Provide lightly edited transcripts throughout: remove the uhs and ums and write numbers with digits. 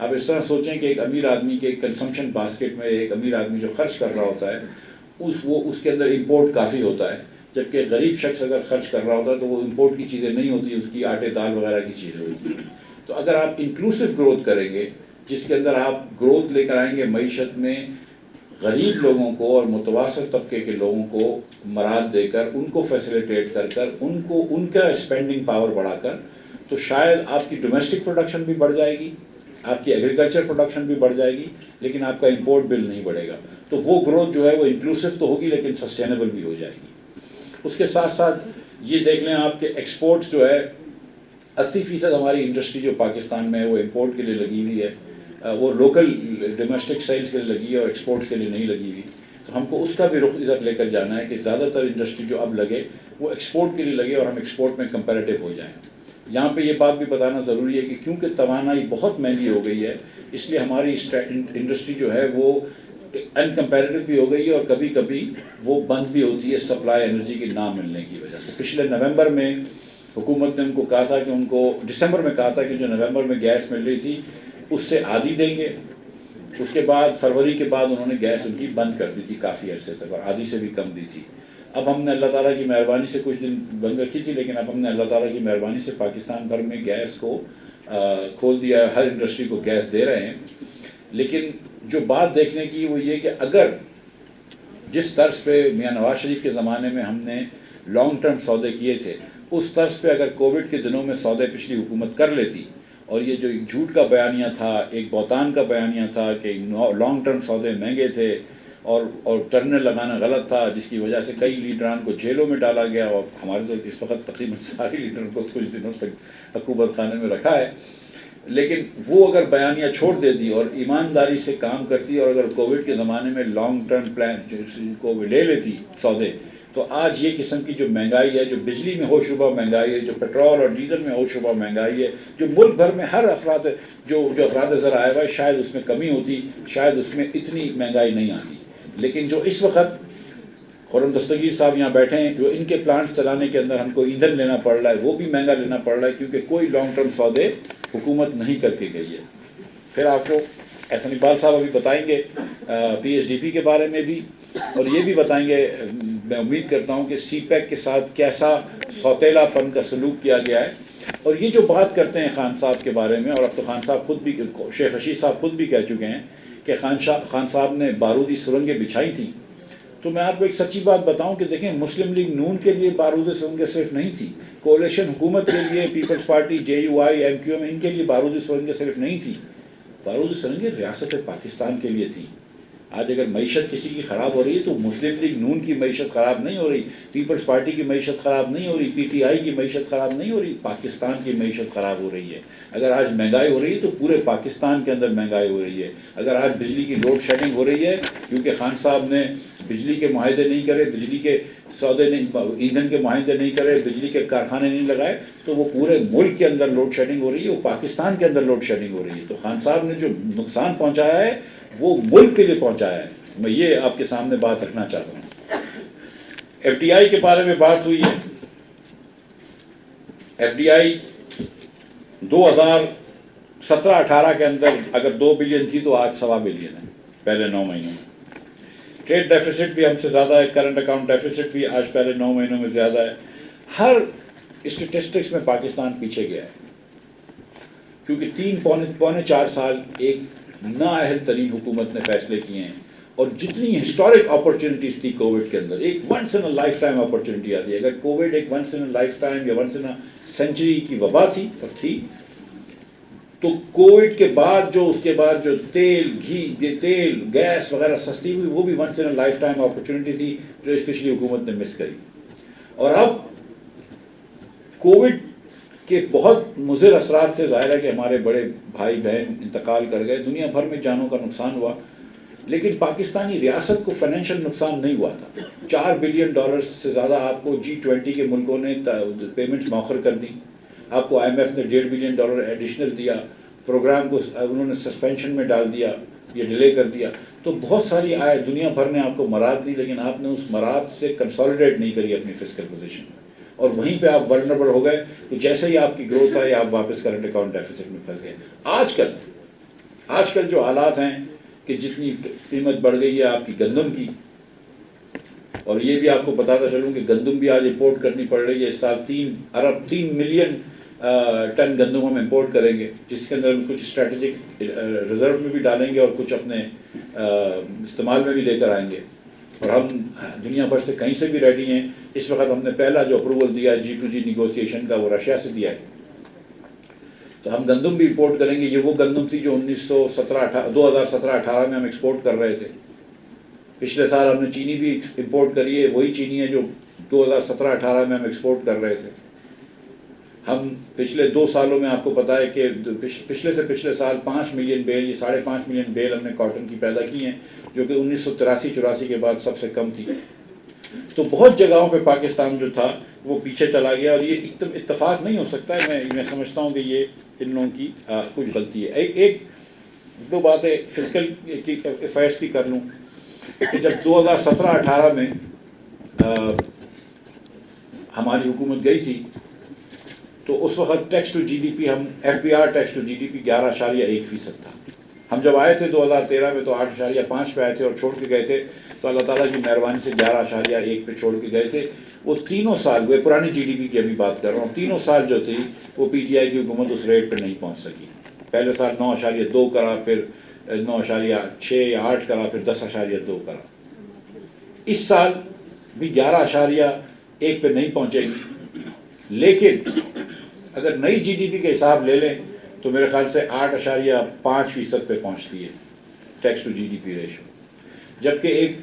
آپ اس طرح سوچیں کہ ایک امیر آدمی کے کنزمپشن باسکٹ میں ایک امیر آدمی جو خرچ کر رہا ہوتا ہے اس کے اندر امپورٹ کافی ہوتا ہے، جبکہ غریب شخص اگر خرچ کر رہا ہوتا ہے تو وہ امپورٹ کی چیزیں نہیں ہوتی، اس کی آٹے دال وغیرہ کی چیزیں ہوتی ہیں۔ تو اگر آپ انکلوسیو گروتھ کریں گے جس کے اندر آپ گروتھ لے کر آئیں گے معیشت میں، غریب لوگوں کو اور متوسط طبقے کے لوگوں کو مراد دے کر، ان کو فیسیلیٹیٹ کر کر، ان کا اسپینڈنگ پاور بڑھا کر، تو شاید آپ کی ڈومیسٹک پروڈکشن بھی بڑھ جائے گی، آپ کی ایگریکلچر پروڈکشن بھی بڑھ جائے گی، لیکن آپ کا امپورٹ بل نہیں بڑھے گا۔ تو وہ گروتھ جو ہے وہ انکلوسیو تو ہوگی لیکن سسٹینیبل بھی ہو جائے گی۔ اس کے ساتھ ساتھ یہ دیکھ لیں آپ کے ایکسپورٹس جو ہے 80% ہماری انڈسٹری جو پاکستان میں ہے وہ امپورٹ کے لیے لگی ہوئی ہے، وہ لوکل ڈومیسٹک سیلز کے لیے لگی ہے اور ایکسپورٹس کے لیے نہیں لگی ہوئی۔ تو ہم کو اس کا بھی رخ ادھر لے کر جانا ہے کہ زیادہ تر انڈسٹری جو اب لگے وہ ایکسپورٹ کے لیے لگے اور ہم ایکسپورٹ میں کمپیریٹو ہو جائیں۔ یہاں پہ یہ بات بھی بتانا ضروری ہے کہ کیونکہ توانائی بہت مہنگی ہو گئی ہے، اس لیے ہماری انڈسٹری جو ہے وہ ان کمپیریٹو بھی ہو گئی ہے اور کبھی کبھی وہ بند بھی ہوتی ہے سپلائی انرجی کی نہ ملنے کی وجہ سے۔ پچھلے نومبر میں حکومت نے ان کو کہا تھا کہ ان کو دسمبر میں کہا تھا کہ جو نومبر میں گیس مل رہی تھی اس سے آدھی دیں گے، اس کے بعد فروری کے بعد انہوں نے گیس ان کی بند کر دی تھی کافی عرصے تک اور آدھی سے بھی کم دی تھی۔ اب ہم نے اللہ تعالیٰ کی مہربانی سے کچھ دن بند رکھی تھی، لیکن اب ہم نے اللہ تعالیٰ کی مہربانی سے پاکستان بھر میں گیس کو کھول دیا ہے، ہر انڈسٹری کو گیس دے رہے ہیں۔ لیکن جو بات دیکھنے کی وہ یہ کہ اگر جس طرز پہ میاں نواز شریف کے زمانے میں ہم نے لانگ ٹرم سودے کیے تھے، اس طرز پہ اگر کووڈ کے دنوں میں سودے پچھلی حکومت کر لیتی، اور یہ جو ایک جھوٹ کا بیانیہ تھا، ایک بہتان کا بیانیہ تھا کہ لانگ ٹرم سودے مہنگے تھے اور ٹرنر لگانا غلط تھا، جس کی وجہ سے کئی لیڈران کو جیلوں میں ڈالا گیا، اور ہمارے تو اس وقت تقریباً سارے لیڈروں کو کچھ دنوں تک حکومت خانے میں رکھا ہے، لیکن وہ اگر بیانیہ چھوڑ دیتی اور ایمانداری سے کام کرتی اور اگر کووڈ کے زمانے میں لانگ ٹرم پلان کو لے لیتی سودے، تو آج یہ قسم کی جو مہنگائی ہے، جو بجلی میں ہو شبہ مہنگائی ہے، جو پیٹرول اور ڈیزل میں ہو شبہ مہنگائی ہے، جو ملک بھر میں ہر افراد جو افراد زر آیا ہوا ہے، شاید اس میں کمی ہوتی، شاید اس میں اتنی مہنگائی نہیں آتی۔ لیکن جو اس وقت خرم دستگیر صاحب یہاں بیٹھے ہیں، جو ان کے پلانٹس چلانے کے اندر ہم کو ایندھن لینا پڑ رہا ہے، وہ بھی مہنگا لینا پڑ رہا ہے کیونکہ کوئی لانگ ٹرم سودے حکومت نہیں کر کے گئی ہے۔ پھر آپ کو احسن اقبال صاحب ابھی بتائیں گے پی ایس ڈی پی کے بارے میں بھی، اور یہ بھی بتائیں گے، میں امید کرتا ہوں کہ سی پیک کے ساتھ کیسا سوتیلا پن کا سلوک کیا گیا ہے۔ اور یہ جو بات کرتے ہیں خان صاحب کے بارے میں، اور اب تو خان صاحب خود بھی، شیخ رشید صاحب خود بھی کہہ چکے ہیں کہ خان صاحب نے بارودی سرنگیں بچھائی تھیں، تو میں آپ کو ایک سچی بات بتاؤں کہ دیکھیں مسلم لیگ نون کے لیے بارودی سرنگیں صرف نہیں تھی، کولیشن حکومت کے لیے Peoples Party, J U I, M Q M, ان کے لیے بارودی سرنگیں صرف نہیں تھی، بارودی سرنگیں ریاست پاکستان کے لیے تھی۔ آج اگر معیشت کسی کی خراب ہو رہی ہے تو مسلم لیگ نون کی معیشت خراب نہیں ہو رہی، پیپلز پارٹی کی معیشت خراب نہیں ہو رہی، پی ٹی آئی کی معیشت خراب نہیں ہو رہی، پاکستان کی معیشت خراب ہو رہی ہے۔ اگر آج مہنگائی ہو رہی ہے تو پورے پاکستان کے اندر مہنگائی ہو رہی ہے۔ اگر آج بجلی کی لوڈ شیڈنگ ہو رہی ہے کیونکہ خان صاحب نے بجلی کے معاہدے نہیں کرے، بجلی کے سودے نہیں، ایندھن کے معاہدے نہیں کرے، بجلی کے کارخانے نہیں لگائے، تو وہ پورے ملک کے اندر لوڈ شیڈنگ ہو رہی ہے، وہ پاکستان کے اندر لوڈ شیڈنگ ہو رہی ہے۔ تو خان صاحب نے جو نقصان پہنچایا ہے وہ ملک کے لیے پہنچایا ہے۔ میں یہ آپ کے سامنے بات رکھنا چاہتا ہوں۔ ایف ڈی آئی کے بارے میں بات ہوئی ہے۔ ایف ڈی آئی 2017-18 کے اندر اگر 2 بلین تھی تو آج 1.25 بلین ہے پہلے 9 مہینوں میں۔ ٹریڈ ڈیفیسٹ بھی ہم سے زیادہ ہے، کرنٹ اکاؤنٹ ڈیفیسٹ بھی آج پہلے 9 مہینوں میں زیادہ ہے۔ ہر اسٹیٹسٹکس میں پاکستان پیچھے گیا ہے کیونکہ 3-4 سال ایک نااہل ترین حکومت نے فیصلے کیے ہیں، اور جتنی ہسٹورک اپرچونٹیز تھی کووڈ کے اندر، ایک once in a lifetime opportunity آتی ہے۔ اگر کووڈ ایک once in a lifetime یا ونس ان اے سینچری کی وبا تھی اور تھی، تو کووڈ کے بعد جو اس کے بعد جو تیل گیس وغیرہ سستی ہوئی، وہ بھی once in a lifetime opportunity تھی جو اس پچھلی حکومت نے مس کری۔ اور اب کووڈ کے بہت مضر اثرات تھے، ظاہر ہے کہ ہمارے بڑے بھائی بہن انتقال کر گئے، دنیا بھر میں جانوں کا نقصان ہوا، لیکن پاکستانی ریاست کو فائنینشیل نقصان نہیں ہوا تھا۔ $4 بلین سے زیادہ آپ کو G20 کے ملکوں نے پیمنٹس مؤخر کر دی، آپ کو آئی ایم ایف نے $1.5 بلین ایڈیشنل دیا، پروگرام کو انہوں نے سسپینشن میں ڈال دیا یا ڈیلے کر دیا، تو بہت ساری دنیا بھر نے آپ کو مراد دی، لیکن آپ نے اس مراد سے کنسالیڈیٹ نہیں کری اپنی فسکل پوزیشن میں، اور وہیں پہ آپ ولنریبل ہو گئے، تو جیسے ہی آپ کی گروتھ آئی آپ واپس کرنٹ اکاؤنٹ ڈیفیسٹ میں پھنس گئے۔ آج کل آج کل جو حالات ہیں کہ جتنی قیمت بڑھ گئی ہے آپ کی گندم کی، اور یہ بھی آپ کو بتاتا چلوں کہ گندم بھی آج امپورٹ کرنی پڑ رہی ہے. اس سال 3 ملین ٹن گندم ہم امپورٹ کریں گے، جس کے اندر کچھ اسٹریٹجک ریزرو میں بھی ڈالیں گے اور کچھ اپنے استعمال میں بھی لے کر آئیں گے. اور ہم دنیا بھر سے کہیں سے بھی ریڈی ہیں. اس وقت ہم نے پہلا جو اپروول دیا G2G نیگوسیشن کا وہ رشیا سے دیا ہے. تو ہم گندم بھی امپورٹ کریں گے. یہ وہ گندم تھی جو 2017-18 میں ہم ایکسپورٹ کر رہے تھے. پچھلے سال ہم نے چینی بھی امپورٹ کری ہے، وہی چینی ہے جو 2017-18 میں ہم ایکسپورٹ کر رہے تھے. ہم پچھلے 2 سالوں میں آپ کو پتا ہے کہ پچھلے سے پچھلے سال 5 ملین بیل، یہ 5.5 ملین بیل ہم نے کاٹن کی پیدا کی ہیں، جو کہ 1983-84 کے بعد سب سے کم تھی. تو بہت جگہوں پہ پاکستان جو تھا وہ پیچھے چلا گیا، اور یہ اتفاق نہیں ہو سکتا ہے. میں سمجھتا ہوں کہ یہ ان لوگوں کی کچھ غلطی ہے. ایک دو باتیں فسکل کی افیئرس کی کر لوں کہ جب 2017-18 میں ہماری حکومت گئی تھی تو اس وقت tax to G D P ہم FBR tax to G D P 11.1% تھا. ہم جب آئے تھے 2013 میں تو 8.5 پہ آئے تھے اور چھوڑ کے گئے تھے. تو اللہ تعالیٰ کی مہربانی سے 11.1 پہ چھوڑ کے گئے تھے. وہ تینوں سال، وہ پرانی جی ڈی پی کی ابھی بات کر رہا ہوں، تینوں سال جو تھی وہ PTI کی حکومت اس ریٹ پہ نہیں پہنچ سکی. پہلے سال 9.2 کرا، پھر 9.6 یا 8 کرا، پھر 10.2 کرا. اس سال بھی 11.1 پہ نہیں پہنچے گی، لیکن اگر نئی جی ڈی پی کے حساب لے لیں تو میرے خیال سے 8.5% پہ پہنچتی ہے tax to G D P ratio. جبکہ ایک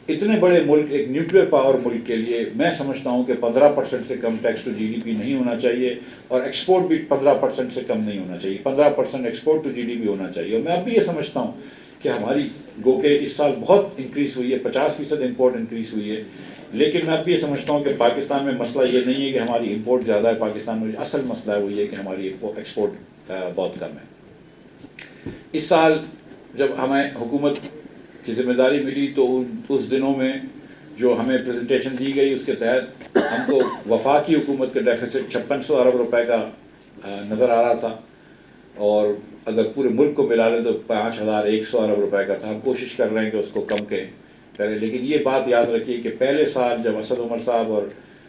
اتنے بڑے ملک، ایک نیوکلیئر پاور ملک کے لیے میں سمجھتا ہوں کہ 15% سے کم tax to G D P نہیں ہونا چاہیے، اور ایکسپورٹ بھی 15% سے کم نہیں ہونا چاہیے. 15% export to G D P ہونا چاہیے. اور میں اب بھی یہ سمجھتا ہوں کہ ہماری گو کہ اس سال بہت انکریز ہوئی ہے، 50% امپورٹ انکریز ہوئی ہے. لیکن میں اب بھی یہ سمجھتا ہوں کہ پاکستان میں مسئلہ یہ نہیں ہے کہ ہماری امپورٹ زیادہ ہے. پاکستان میں اصل مسئلہ ہے وہ یہ کہ ہماری ایکسپورٹ بہت کم ہے. اس سال جب ہمیں حکومت کی ذمہ داری ملی تو اس دنوں میں جو ہمیں پریزنٹیشن دی گئی اس کے تحت ہم کو وفاقی حکومت کا ڈیفیسٹ 5600 ارب روپے کا نظر آ رہا تھا، اور اگر پورے ملک کو ملا لیں تو 5100 ارب روپے کا تھا. ہم کوشش کر رہے ہیں کہ اس کو کم کریں. لیکن یہ بات یاد رکھیے کہ پہلے سال جب اسد عمر صاحب اور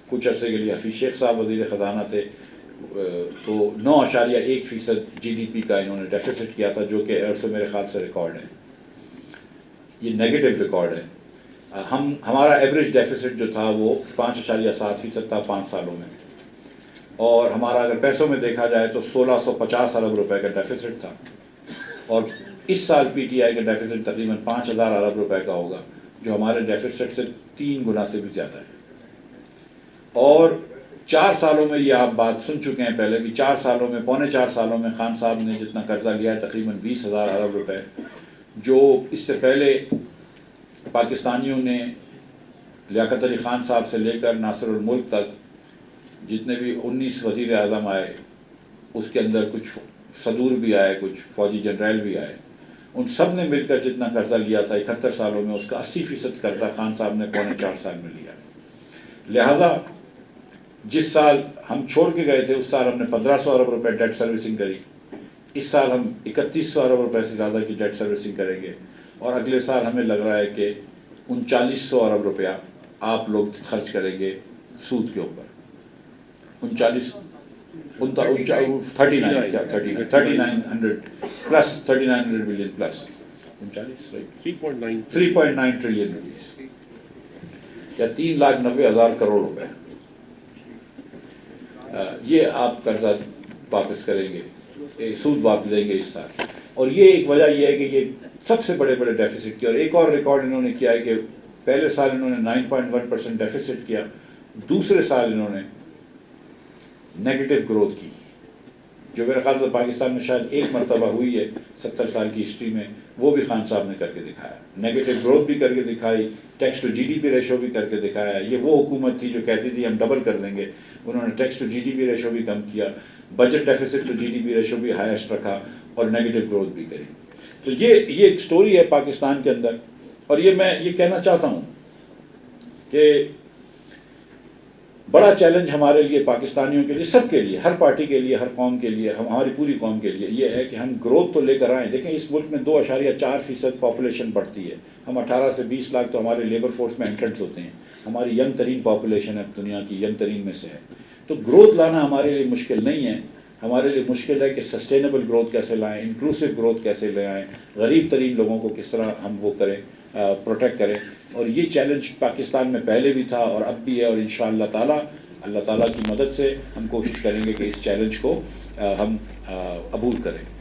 کچھ عرصے کے لیے حفیظ شیخ صاحب وزیر خزانہ تھے تو 9.1% جی ڈی پی کا انہوں نے ڈیفیسٹ کیا تھا، جو کہ عرصے میرے خیال سے ریکارڈ ہے، یہ نیگیٹو ریکارڈ ہے. ہمارا ایوریج ڈیفیسٹ جو تھا وہ 5.7% تھا 5 سالوں میں، اور ہمارا اگر پیسوں میں دیکھا جائے تو 1650 ارب روپے کا ڈیفیسٹ تھا. اور اس سال PTI کا ڈیفیسٹ تقریباً 5000 ارب روپے کا ہوگا، جو ہمارے ڈیفیسٹ سے 3 گنا سے بھی زیادہ ہے. اور 4 سالوں میں یہ آپ بات سن چکے ہیں پہلے بھی، 4 سالوں میں، پونے 4 سالوں میں خان صاحب نے جتنا قرضہ لیا ہے تقریباً 20,000 ارب روپے، جو اس سے پہلے پاکستانیوں نے لیاقت علی خان صاحب سے لے کر ناصر الملک تک جتنے بھی 19 وزیر اعظم آئے، اس کے اندر کچھ صدور بھی آئے، کچھ فوجی جنرل بھی آئے، ان سب نے مل کر جتنا قرضہ لیا تھا 71 سالوں میں، اس کا 80% قرضہ خان صاحب نے پونے 4 سال میں لیا. لہذا جس سال ہم چھوڑ کے گئے تھے اس سال ہم نے 1500 ارب روپے ڈیٹ سروسنگ کری. اس سال ہم 3100 ارب روپے سے زیادہ کی ڈیٹ سروسنگ کریں گے، اور اگلے سال ہمیں لگ رہا ہے کہ 3900 ارب روپیہ آپ لوگ خرچ کریں گے سود کے اوپر. 3900 بلین پلس 3.9 ٹریلین روپیز یا 3,90,000 کروڑ روپے. یہ آپ قرضہ واپس کریں گے، سود واپس دیں گے اس سال. اور یہ ایک وجہ یہ ہے کہ یہ سب سے بڑے ڈیفیسٹ کیا. اور ایک اور ریکارڈ انہوں نے کیا ہے کہ پہلے سال انہوں نے 9.1% ڈیفیسٹ کیا، دوسرے سال انہوں نے نیگیٹو گروتھ کی، جو میرے خیال سے پاکستان میں شاید ایک مرتبہ ہوئی ہے 70 سال کی ہسٹری میں. وہ بھی خان صاحب نے کر کے دکھایا، نیگیٹو گروتھ بھی کر کے دکھائی، tax to G D P ratio بھی کر کے دکھایا. یہ وہ حکومت تھی جو کہتی تھی ہم ڈبل کر دیں گے، انہوں نے tax to G D P ratio بھی کم کیا، budget deficit to G D P ratio بھی ہائیسٹ رکھا، اور نیگیٹو گروتھ بھی کری. تو یہ ایک سٹوری ہے پاکستان کے اندر. اور یہ میں یہ کہنا چاہتا ہوں کہ بڑا چیلنج ہمارے لیے، پاکستانیوں کے لیے، سب کے لیے، ہر پارٹی کے لیے، ہر قوم کے لیے، ہماری پوری قوم کے لیے یہ ہے کہ ہم گروتھ تو لے کر آئیں۔ دیکھیں اس ملک میں 2.4% پاپولیشن بڑھتی ہے، ہم 18 سے 20 لاکھ تو ہمارے لیبر فورس میں انٹرنٹس ہوتے ہیں، ہماری ینگ ترین پاپولیشن ہے، دنیا کی ینگ ترین میں سے ہے۔ تو گروتھ لانا ہمارے لیے مشکل نہیں ہے، ہمارے لیے مشکل ہے کہ سسٹینیبل گروتھ کیسے لائیں، انکلوسیو گروتھ کیسے لے آئیں، غریب ترین لوگوں کو کس طرح ہم وہ کریں، پروٹیکٹ کریں۔ اور یہ چیلنج پاکستان میں پہلے بھی تھا اور اب بھی ہے، اور انشاءاللہ تعالیٰ اللہ تعالیٰ کی مدد سے ہم کوشش کریں گے کہ اس چیلنج کو ہم عبور کریں۔